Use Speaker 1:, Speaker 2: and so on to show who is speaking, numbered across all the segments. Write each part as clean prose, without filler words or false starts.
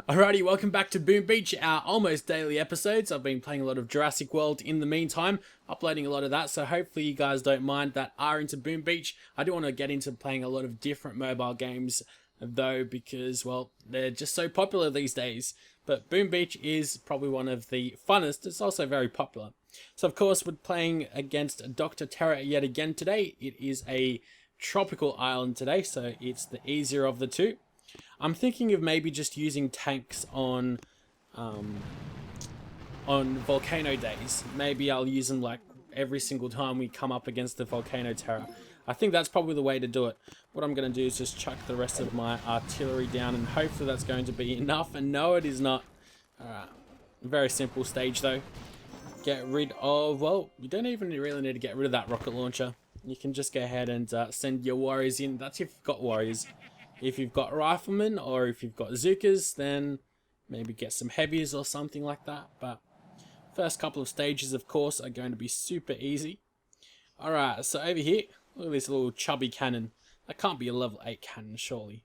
Speaker 1: Alrighty, welcome back to Boom Beach, our almost daily episodes. I've been playing a lot of Jurassic World in the meantime, uploading a lot of that, so hopefully you guys don't mind that are into Boom Beach. I do want to get into playing a lot of different mobile games, though, because, well, they're just so popular these days. But Boom Beach is probably one of the funnest. It's also very popular. So, of course, we're playing against Dr. Terra yet again today. It is a tropical island today, so it's the easier of the two. I'm thinking of maybe just using tanks on volcano days. Maybe I'll use them like every single time we come up against the volcano terror. I think that's probably the way to do it. What I'm going to do is just chuck the rest of my artillery down, and hopefully that's going to be enough. And no, it is not. Alright, very simple stage though. Get rid of, well, you don't even really need to get rid of that rocket launcher. You can just go ahead and send your warriors in. That's if you've got warriors. If you've got riflemen or if you've got Zookas, then maybe get some heavies or something like that. But first couple of stages, of course, are going to be super easy. Alright, so over here, look at this little chubby cannon. That can't be a level 8 cannon, surely.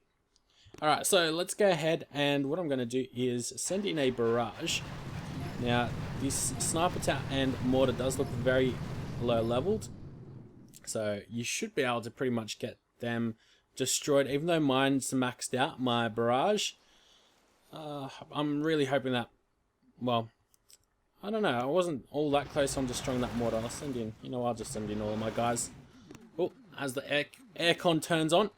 Speaker 1: Alright, so let's go ahead, and what I'm going to do is send in a barrage. Now, this sniper tower and mortar does look very low leveled, so you should be able to pretty much get them destroyed, even though mine's maxed out, my barrage. I'm really hoping that, well, I don't know, I wasn't all that close on destroying that mortar. I'll send in, you know, I'll just send in all of my guys. Oh, as the aircon turns on.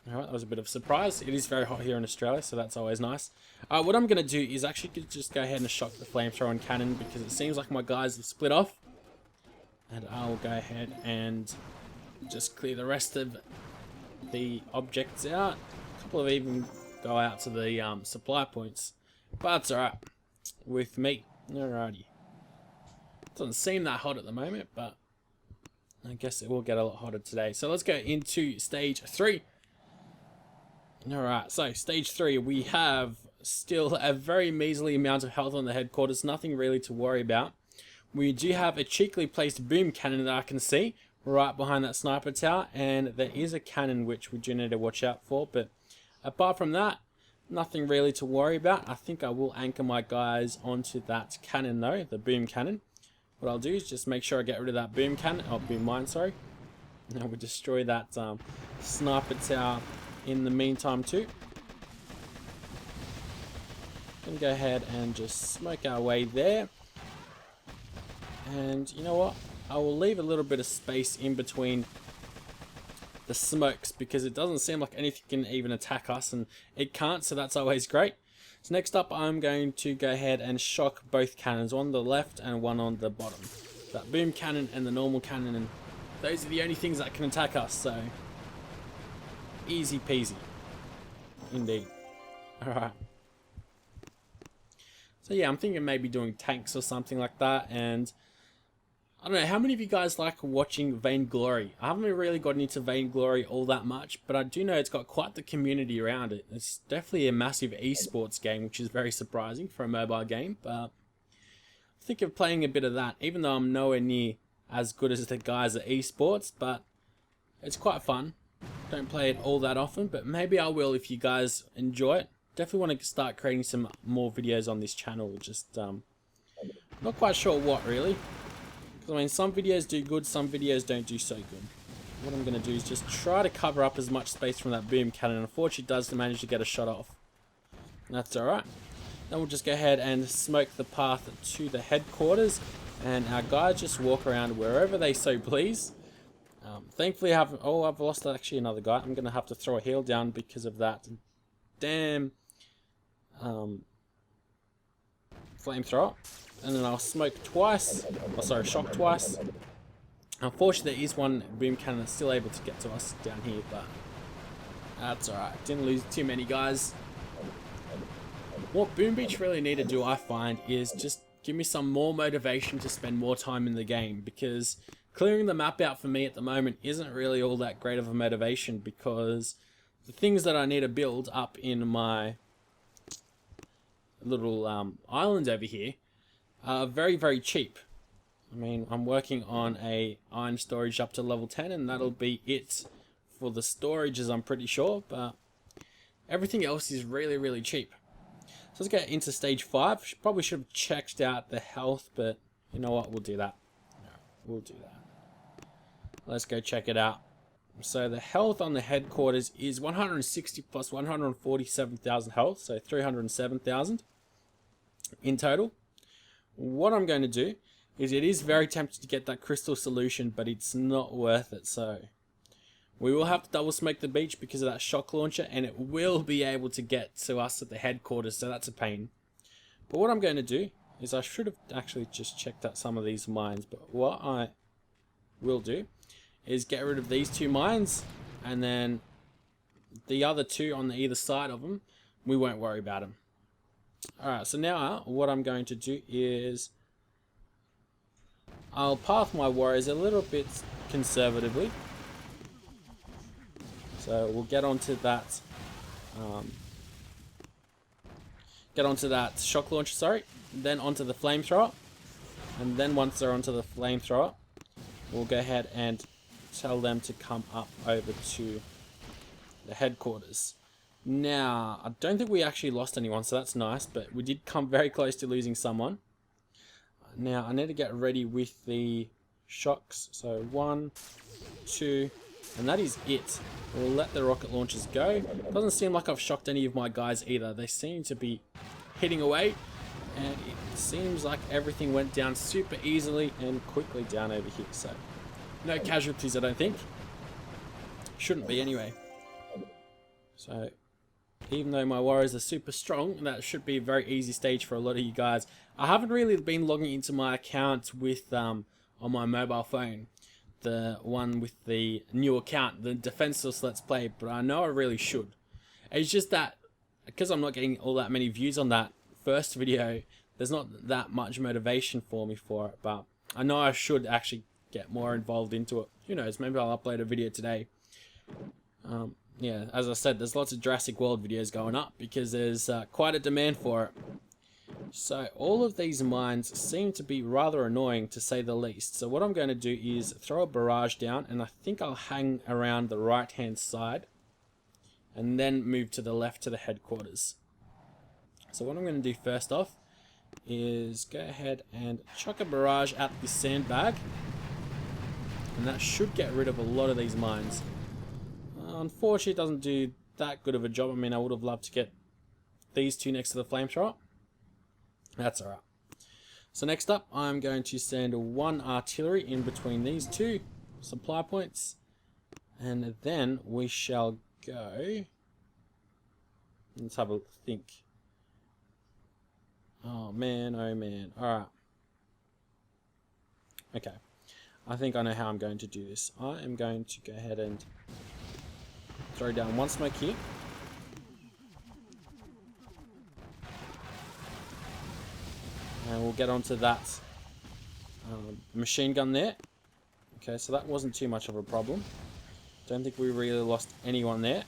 Speaker 1: Alright, that was a bit of a surprise. It is very hot here in Australia, so that's always nice. What I'm going to do is actually just go ahead and shock the flamethrower and cannon, because it seems like my guys have split off. And I'll go ahead and just clear the rest of the objects out. A couple of even go out to the supply points, but it's alright with me. Alrighty, doesn't seem that hot at the moment, but I guess it will get a lot hotter today. So let's go into stage 3. Alright, so stage 3, we have still a very measly amount of health on the headquarters, nothing really to worry about. We do have a cheekily placed boom cannon that I can see right behind that sniper tower, and there is a cannon which we do need to watch out for, but apart from that, nothing really to worry about. I think I will anchor my guys onto that cannon though, the boom cannon. What I'll do is just make sure I get rid of that boom cannon, oh, boom mine, sorry. Now we destroy that sniper tower in the meantime too. Then go ahead and just smoke our way there. And you know what? I will leave a little bit of space in between the smokes, because it doesn't seem like anything can even attack us, and it can't, so that's always great. So next up, I'm going to go ahead and shock both cannons, one on the left and one on the bottom. That boom cannon and the normal cannon, and those are the only things that can attack us, so easy peasy indeed. Alright. So yeah, I'm thinking maybe doing tanks or something like that, and I don't know, how many of you guys like watching Vainglory? I haven't really gotten into Vainglory all that much, but I do know it's got quite the community around it. It's definitely a massive esports game, which is very surprising for a mobile game, but I think of playing a bit of that, even though I'm nowhere near as good as the guys at esports, but it's quite fun. Don't play it all that often, but maybe I will if you guys enjoy it. Definitely want to start creating some more videos on this channel, just not quite sure what really. I mean, some videos do good, some videos don't do so good. What I'm going to do is just try to cover up as much space from that boom cannon. Unfortunately, it does manage to get a shot off. That's alright. Then we'll just go ahead and smoke the path to the headquarters, and our guys just walk around wherever they so please. Thankfully, I've lost actually another guy. I'm going to have to throw a heal down because of that damn flamethrower. And then I'll smoke twice, oh sorry, shock twice. Unfortunately, there is one boom cannon that's still able to get to us down here, but that's alright. Didn't lose too many guys. What Boom Beach really need to do, I find, is just give me some more motivation to spend more time in the game, because clearing the map out for me at the moment isn't really all that great of a motivation, because the things that I need to build up in my little island over here are very, very cheap. I mean, I'm working on a iron storage up to level 10, and that'll be it for the storages, I'm pretty sure, but everything else is really, really cheap. So let's get into stage 5. Probably should have checked out the health, but you know what? We'll do that. We'll do that. Let's go check it out. So the health on the headquarters is 160 plus 147,000 health, so 307,000 in total. What I'm going to do is, it is very tempting to get that crystal solution, but it's not worth it. So we will have to double smoke the beach because of that shock launcher, and it will be able to get to us at the headquarters, so that's a pain. But what I'm going to do is, I should have actually just checked out some of these mines, but what I will do is get rid of these 2 mines, and then the other 2 on the either side of them, we won't worry about them. Alright, so now what I'm going to do is, I'll path my warriors a little bit conservatively. So we'll get onto that shock launcher, sorry, then onto the flamethrower, and then once they're onto the flamethrower, we'll go ahead and tell them to come up over to the headquarters. Now, I don't think we actually lost anyone, so that's nice, but we did come very close to losing someone. Now, I need to get ready with the shocks. So 1, 2, and that is it. We'll let the rocket launchers go. Doesn't seem like I've shocked any of my guys either. They seem to be hitting away, and it seems like everything went down super easily and quickly down over here. So no casualties, I don't think. Shouldn't be anyway. So even though my warriors are super strong, that should be a very easy stage for a lot of you guys. I haven't really been logging into my account with on my mobile phone, the one with the new account, the Defenseless Let's Play, but I know I really should. It's just that because I'm not getting all that many views on that first video, there's not that much motivation for me for it, but I know I should actually get more involved into it. Who knows, maybe I'll upload a video today. Yeah, as I said, there's lots of Jurassic World videos going up because there's quite a demand for it. So all of these mines seem to be rather annoying, to say the least. So what I'm going to do is throw a barrage down, and I think I'll hang around the right hand side and then move to the left to the headquarters. So what I'm going to do first off is go ahead and chuck a barrage at this sandbag, and that should get rid of a lot of these mines. Unfortunately, it doesn't do that good of a job. I mean, I would have loved to get these 2 next to the flamethrower. That's alright. So next up, I'm going to send 1 artillery in between these 2 supply points, and then we shall go. Let's have a think. Oh man, oh man. Alright. Okay. I think I know how I'm going to do this. I am going to go ahead and throw down 1 smoke here. And we'll get onto that machine gun there. Okay, so that wasn't too much of a problem. Don't think we really lost anyone there.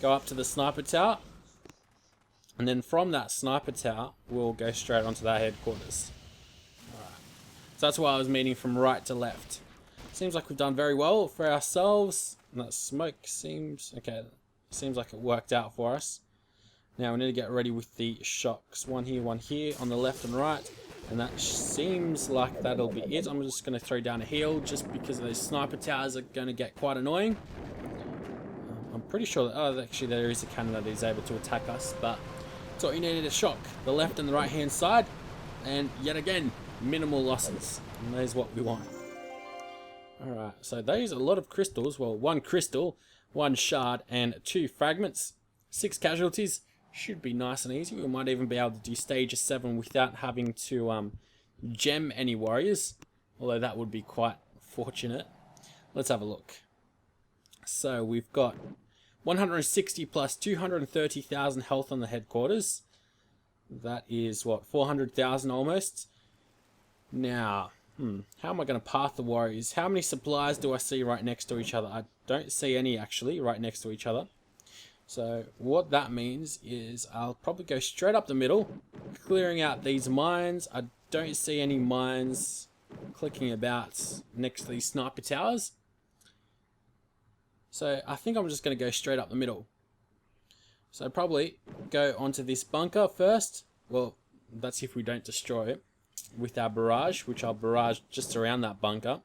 Speaker 1: Go up to the sniper tower. And then from that sniper tower, we'll go straight onto that headquarters. Alright. So that's why I was meaning from right to left. Seems like we've done very well for ourselves. And that smoke seems... okay, seems like it worked out for us. Now we need to get ready with the shocks. 1 here on the left and right. And that seems like that'll be it. I'm just going to throw down a heal just because those sniper towers are going to get quite annoying. I'm pretty sure that... oh, actually there is a cannon that is able to attack us. But that's what you need to shock. The left and the right hand side. And yet again, minimal losses. And that is what we want. Alright, so those are a lot of crystals. Well, 1 crystal, 1 shard, and 2 fragments. 6 casualties. Should be nice and easy. We might even be able to do stage 7 without having to gem any warriors. Although that would be quite fortunate. Let's have a look. So we've got 160 plus 230,000 health on the headquarters. That is, what, 400,000 almost. Now... how am I going to path the warriors? How many supplies do I see right next to each other? I don't see any actually right next to each other. So what that means is I'll probably go straight up the middle, clearing out these mines. I don't see any mines clicking about next to these sniper towers. So I think I'm just going to go straight up the middle. So probably go onto this bunker first. Well, that's if we don't destroy it with our barrage, which I'll barrage just around that bunker.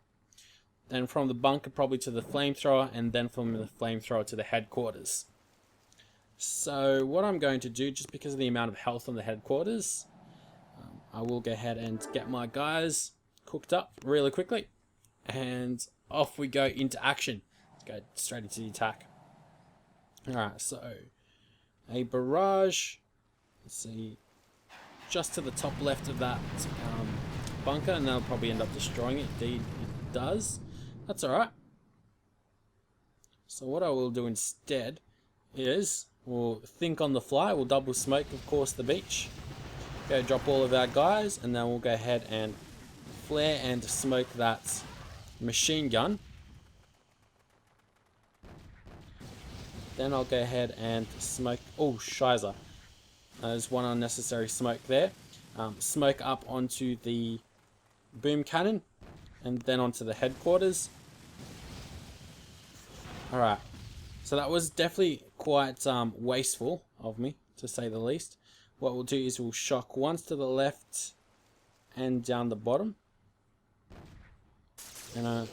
Speaker 1: Then from the bunker probably to the flamethrower, and then from the flamethrower to the headquarters. So what I'm going to do, just because of the amount of health on the headquarters, I will go ahead and get my guys cooked up really quickly, and off we go into action. Let's go straight into the attack. Alright, so a barrage, let's see, just to the top left of that bunker, and that'll probably end up destroying it. Indeed it does. That's alright. So what I will do instead is we'll think on the fly. We'll double smoke, of course, the beach. Go drop all of our guys, and then we'll go ahead and flare and smoke that machine gun. Then I'll go ahead and smoke. Oh, shizer. There's one unnecessary smoke there. Smoke up onto the boom cannon, and then onto the headquarters. Alright. So that was definitely quite wasteful of me, to say the least. What we'll do is we'll shock once to the left and down the bottom. And I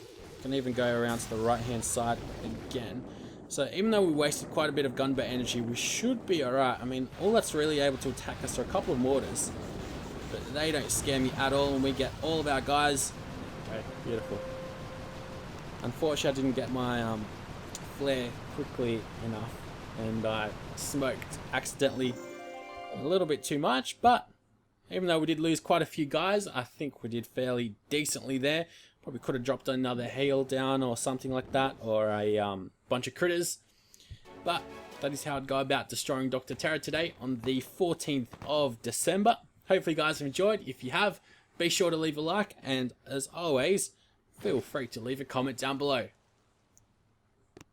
Speaker 1: can even go around to the right hand side again. So even though we wasted quite a bit of gunboat energy, we should be alright. I mean, all that's really able to attack us are a couple of mortars. But they don't scare me at all, and we get all of our guys. Okay, beautiful. Unfortunately, I didn't get my flare quickly enough, and I smoked accidentally a little bit too much. But even though we did lose quite a few guys, I think we did fairly decently there. Probably could have dropped another hail down or something like that, or a bunch of critters. But that is how I'd go about destroying Dr. Terror today on the 14th of December. Hopefully you guys have enjoyed. If you have, be sure to leave a like, and as always, feel free to leave a comment down below.